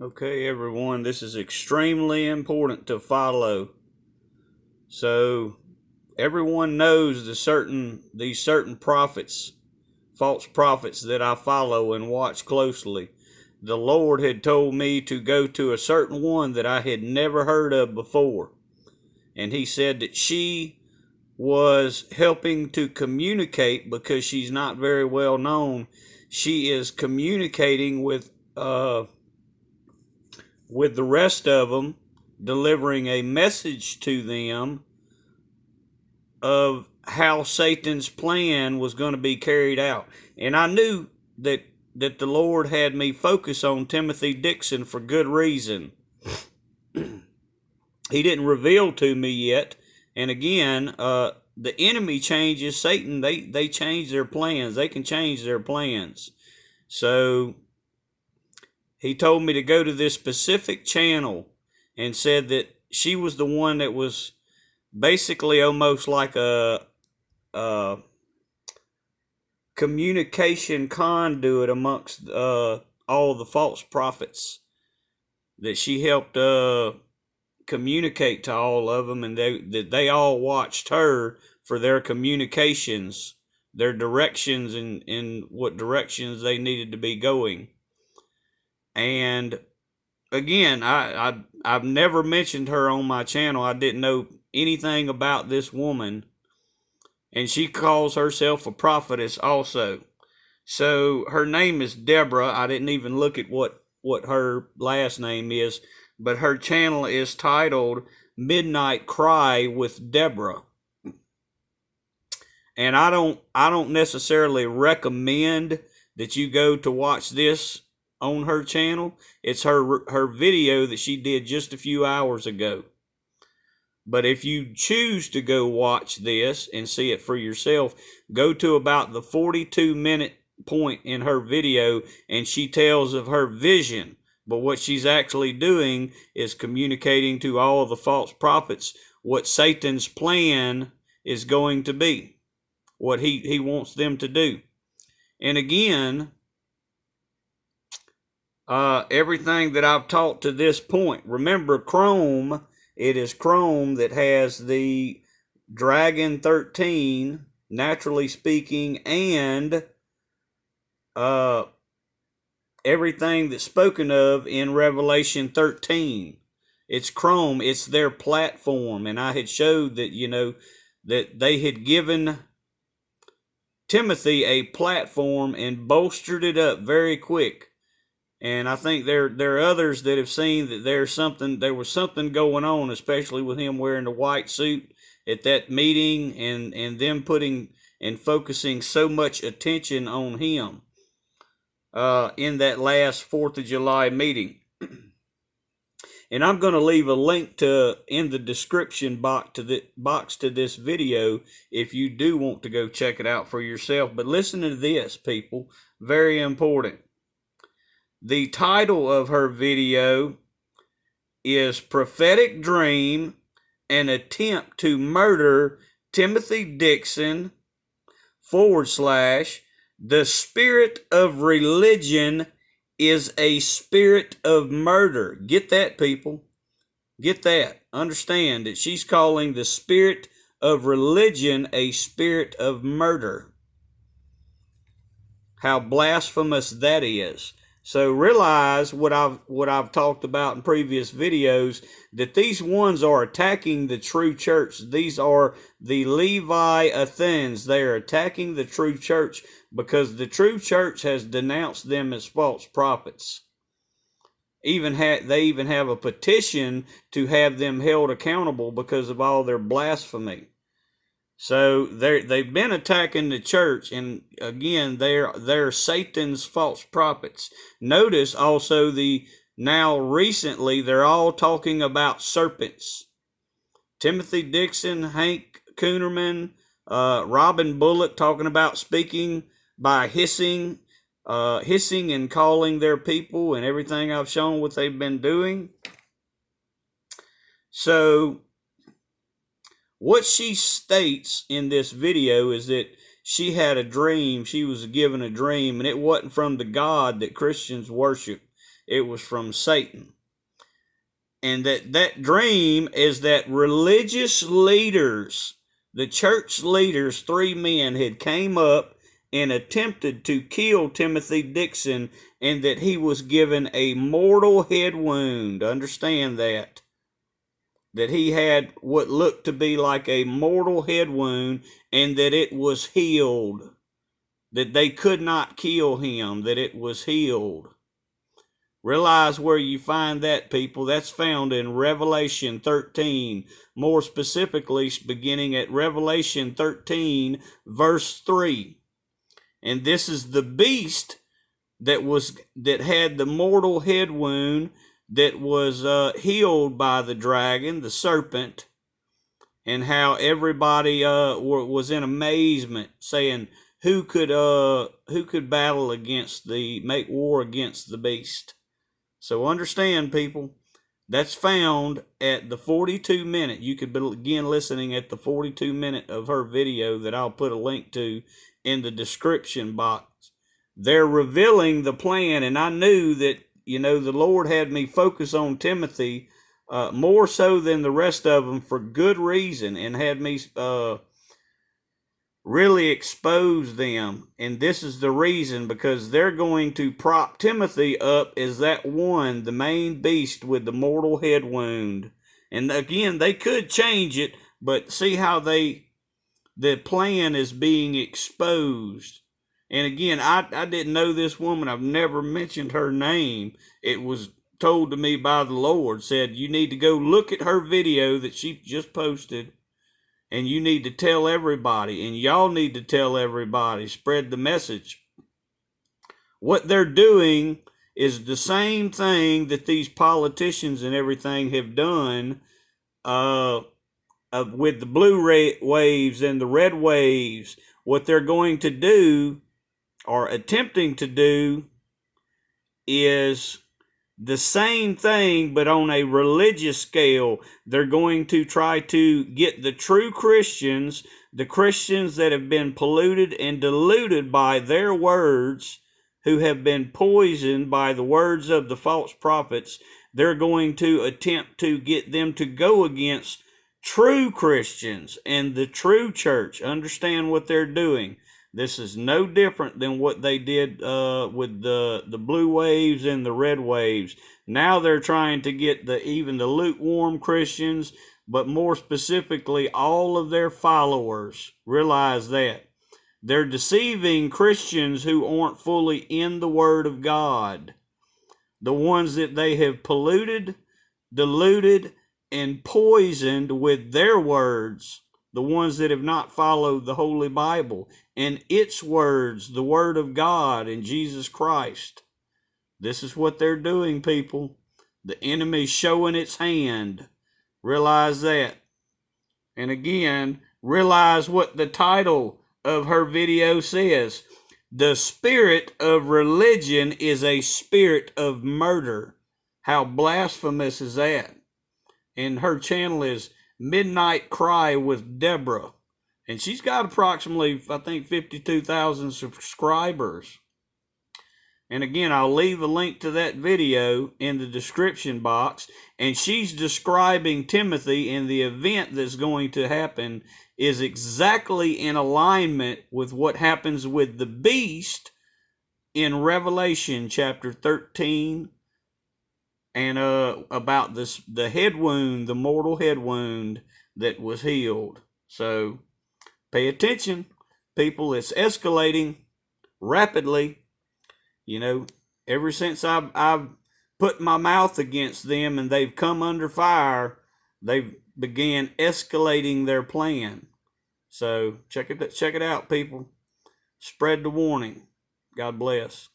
Okay, everyone, this is extremely important to follow. So everyone knows these certain prophets, false prophets that I follow and watch closely. The Lord had told me to go to a certain one that I had never heard of before. And he said that she was helping to communicate, because she's not very well known. She is communicating with the rest of them, delivering a message to them of how Satan's plan was going to be carried out. And I knew that the Lord had me focus on Timothy Dixon for good reason. He didn't reveal to me yet. And again, the enemy changes. Satan, they change their plans. They can change their plans. So he told me to go to this specific channel and said that she was the one that was basically almost like a communication conduit amongst all the false prophets, that she helped communicate to all of them, and that they all watched her for their communications, their directions, in what directions they needed to be going. And again, I've never mentioned her on my channel. I didn't know anything about this woman, and she calls herself a prophetess also. So her name is Deborah. I didn't even look at what her last name is, but her channel is titled Midnight Cry with Deborah. And I don't necessarily recommend that you go to watch this on her channel. It's her video that she did just a few hours ago. But if you choose to go watch this and see it for yourself, go to about the 42-minute point in her video, and she tells of her vision. But what she's actually doing is communicating to all the false prophets what Satan's plan is going to be, what he wants them to do. And again, everything that I've taught to this point, remember Chrome, it is Chrome that has the Dragon 13, naturally speaking, and everything that's spoken of in Revelation 13. It's Chrome, it's their platform. And I had showed that, that they had given Timothy a platform and bolstered it up very quick. And I think there are others that have seen that there was something going on, especially with him wearing the white suit at that meeting, and them putting and focusing so much attention on him in that last 4th of July meeting. And I'm going to leave a link in the description box to this video if you do want to go check it out for yourself. But listen to this, people, very important. The title of her video is Prophetic Dream, an Attempt to Murder Timothy Dixon / The Spirit of Religion is a Spirit of Murder. Get that, people. Get that. Understand that she's calling the spirit of religion a spirit of murder. How blasphemous that is. So realize what I've talked about in previous videos, that these ones are attacking the true church. These are the LEVIathans. They are attacking the true church because the true church has denounced them as false prophets. They even have a petition to have them held accountable because of all their blasphemy. So they've been attacking the church, and again, they're Satan's false prophets. Notice also now recently they're all talking about serpents. Timothy Dixon, Hank Coonerman, Robin Bullock talking about speaking by hissing and calling their people, and everything I've shown what they've been doing. So what she states in this video is that she had a dream. She was given a dream, and it wasn't from the God that Christians worship. it was from Satan. And that dream is that religious leaders, the church leaders, 3 men had came up and attempted to kill Timothy Dixon, and that he was given a mortal head wound. Understand that he had what looked to be like a mortal head wound, and that it was healed, that they could not kill him, that it was healed. Realize where you find that, people. That's found in Revelation 13, more specifically beginning at Revelation 13 verse 3. And this is the beast that had the mortal head wound, that was healed by the dragon, the serpent, and how everybody was in amazement, saying, who could battle against make war against the beast? So understand, people, that's found at the 42-minute. You could begin listening at the 42-minute of her video that I'll put a link to in the description box. They're revealing the plan, and I knew that, the Lord had me focus on Timothy more so than the rest of them for good reason, and had me really expose them. And this is the reason, because they're going to prop Timothy up as that one, the main beast with the mortal head wound. And again, they could change it, but see how the plan is being exposed. And again, I didn't know this woman. I've never mentioned her name. It was told to me by the Lord, said, you need to go look at her video that she just posted, and you need to tell everybody, and y'all need to tell everybody, spread the message. What they're doing is the same thing that these politicians and everything have done with the blue waves and the red waves. What they're going to do, or attempting to do, is the same thing, but on a religious scale. They're going to try to get the true Christians, the Christians that have been polluted and diluted by their words, who have been poisoned by the words of the false prophets. They're going to attempt to get them to go against true Christians and the true church. Understand what they're doing. This is no different than what they did with the blue waves and the red waves. Now they're trying to get even the lukewarm Christians, but more specifically, all of their followers. Realize that. They're deceiving Christians who aren't fully in the Word of God. The ones that they have polluted, diluted, and poisoned with their words. The ones that have not followed the Holy Bible and its words, the Word of God and Jesus Christ. This is what they're doing, people. The enemy's showing its hand. Realize that. And again, realize what the title of her video says. The spirit of religion is a spirit of murder. How blasphemous is that? And her channel is Midnight Cry with Deborah. And she's got approximately, I think, 52,000 subscribers. And again, I'll leave a link to that video in the description box. And she's describing Timothy, and the event that's going to happen is exactly in alignment with what happens with the beast in Revelation chapter 13. And about the head wound, the mortal head wound that was healed. So pay attention, people. It's escalating rapidly. Ever since I've put my mouth against them and they've come under fire, they've began escalating their plan. So check it out, people. Spread the warning. God bless.